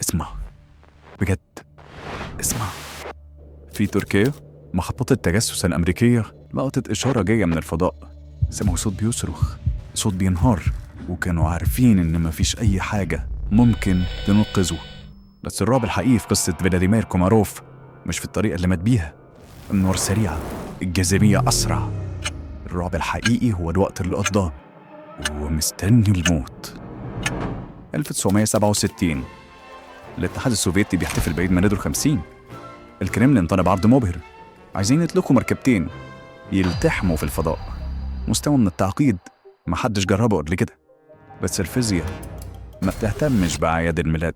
اسمع بجد، اسمع. في تركيا محطات التجسس الأمريكية لقطت إشارة جاية من الفضاء. سمعوا صوت بيصرخ، صوت بينهار، وكانوا عارفين إن مفيش أي حاجة ممكن تنقذه. بس الرعب الحقيقي في قصة فلاديمير كوماروف مش في الطريقة اللي مات بيها. النار سريعة، الجاذبية أسرع. الرعب الحقيقي هو الوقت اللي قضاه ومستني الموت. 1967 الاتحاد السوفيتي بيحتفل بعيد ميلاده ال50. الكريملين طلب عرض مبهر، عايزين يطلقوا مركبتين يلتحموا في الفضاء. مستوى من التعقيد محدش جربه قبل كده. بس الفيزياء ما بتهتمش بأعياد الميلاد.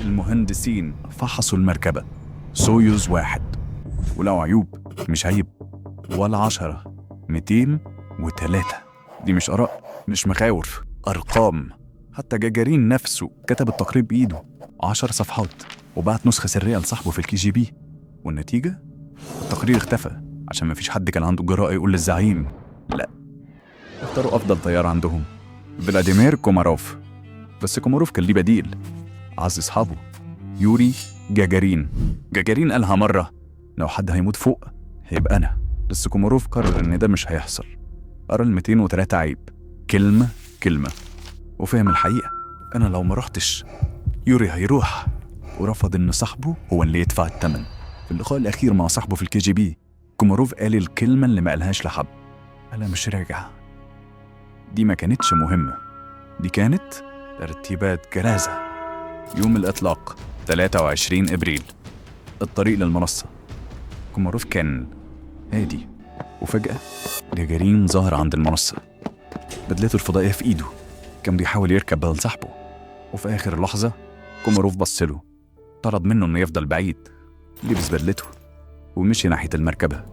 المهندسين فحصوا المركبة سويوز 1 ولقوا عيوب. مش عيب ولا 10، 203. دي مش آراء، مش مخاوف، أرقام. حتى جاجارين نفسه كتب التقرير بإيده 10 صفحات وبعت نسخة سرية لصاحبه في الKGB. والنتيجة التقرير اختفى عشان مفيش حد كان عنده الجرأة يقول للزعيم لا. اختاروا أفضل طيار عندهم، فلاديمير كوماروف. بس كوماروف كان ليه بديل، عز أصحابه، يوري جاجارين. جاجارين قالها مرة لو حد هيموت فوق هيبقى أنا. بس كوماروف قرر إن ده مش هيحصل. قرا 203 عيب كلمة كلمة وفهم الحقيقة. أنا لو ما رحتش يوري هيروح. ورفض إن صاحبه هو اللي يدفع الثمن. في اللقاء الأخير مع صاحبه في الKGB كوماروف قال الكلمة اللي ما قالهاش لحد. أنا مش راجع. دي ما كانتش مهمة، دي كانت ترتيبات جنازة. يوم الإطلاق 23 إبريل، الطريق للمنصة. كوماروف كان هادي وفجأة جاجارين ظهر عند المنصة، بدلته الفضائية في إيده. كان بيحاول يركب بدل صاحبه، وفي آخر لحظة كوماروف بصله، طلب منه إنه يفضل بعيد. لبس بدلته ومشي ناحية المركبة.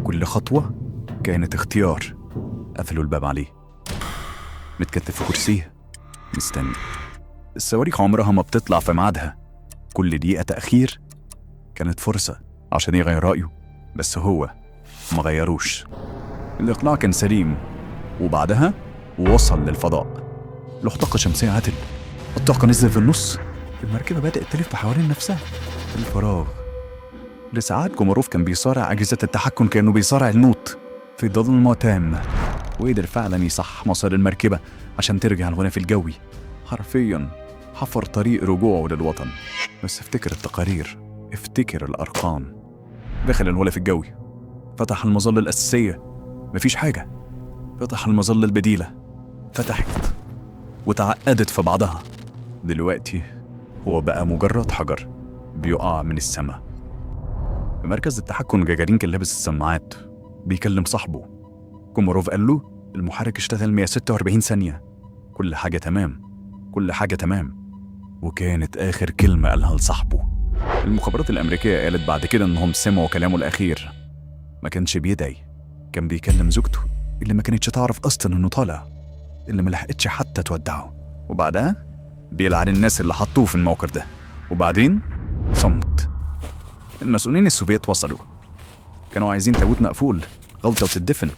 كل خطوة كانت اختيار. قفلوا الباب عليه، متكتف في كرسيه مستني. الصواريخ عمرها ما بتطلع في ميعادها. كل دقيقة تأخير كانت فرصة عشان يغير رأيه، بس هو ما غيروش. الإقلاع كان سليم، وبعدها وصل للفضاء. له طاقة شمسية عتل، الطاقة نزل في النص. المركبة بدأت تلف حوالين نفسها في الفراغ. لساعات كوماروف كان بيصارع أجهزة التحكم كأنه بيصارع الموت في ظلمة تامة، وقدر فعلا يصحح مسار المركبة عشان ترجع الغلاف الجوي. حرفيا حفر طريق رجوعه للوطن. بس افتكر التقارير، افتكر الأرقام. دخل الغلاف الجوي، فتح المظلة الأساسية، مفيش حاجة. فتح المظلة البديلة، فتحت وتعقدت في بعضها. دلوقتي هو بقى مجرد حجر بيقع من السماء. في مركز التحكم جاجارين كان لابس السماعات بيكلم صاحبه. كوماروف قال له المحرك اشتغل 146 ثانية، كل حاجة تمام، كل حاجة تمام. وكانت آخر كلمة قالها لصاحبه. المخابرات الأمريكية قالت بعد كده إنهم سمعوا كلامه الأخير. ما كانش بيدعي، كان بيكلم زوجته اللي ما كانتش تعرف أصلا إنه طالع، اللي ما لحقتش حتى تودعه. وبعدها بيلعن الناس اللي حطوه في الموقف ده. وبعدين صمت. المسؤولين السوفيت وصلوا، كانوا عايزين تابوت مقفول، غلطة وتدفن.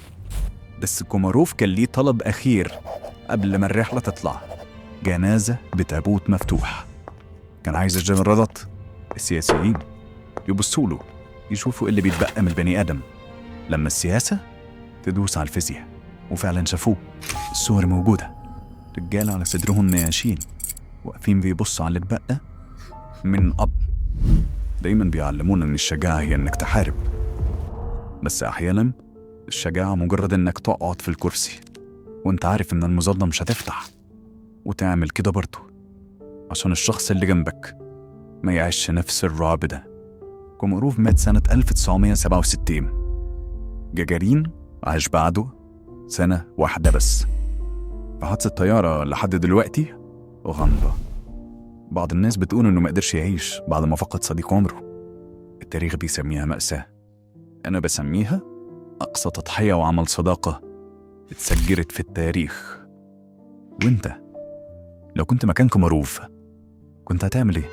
بس كوماروف كان ليه طلب أخير قبل ما الرحلة تطلع، جنازة بتابوت مفتوح. كان عايز الجنرالات السياسيين يبصوا له، يشوفوا اللي بيتبقى من البني آدم لما السياسة تدوس على الفيزياء. وفعلا شافوه. الصور موجودة، رجالة على صدرهم نياشين واقفين بيبصوا على اللي اتبقى من أب. دايما بيعلمونا إن الشجاعة هي إنك تحارب، بس أحيانا الشجاعة مجرد إنك تقعد في الكرسي وإنت عارف إن المظلة مش هتفتح، وتعمل كده برضه عشان الشخص اللي جنبك ما يعيش نفس الرعب ده. كوماروف مات سنة 1967. جاجارين عاش بعده سنة واحدة بس. في حادثة طيارة لحد دلوقتي غامضة. بعض الناس بتقول إنه ما قدرش يعيش بعد ما فقد صديق عمره. التاريخ بيسميها مأساة، أنا بسميها أقصى تضحية وعمل صداقة اتسجلت في التاريخ. وإنت لو كنت مكان كوماروف كنت هتعمل إيه؟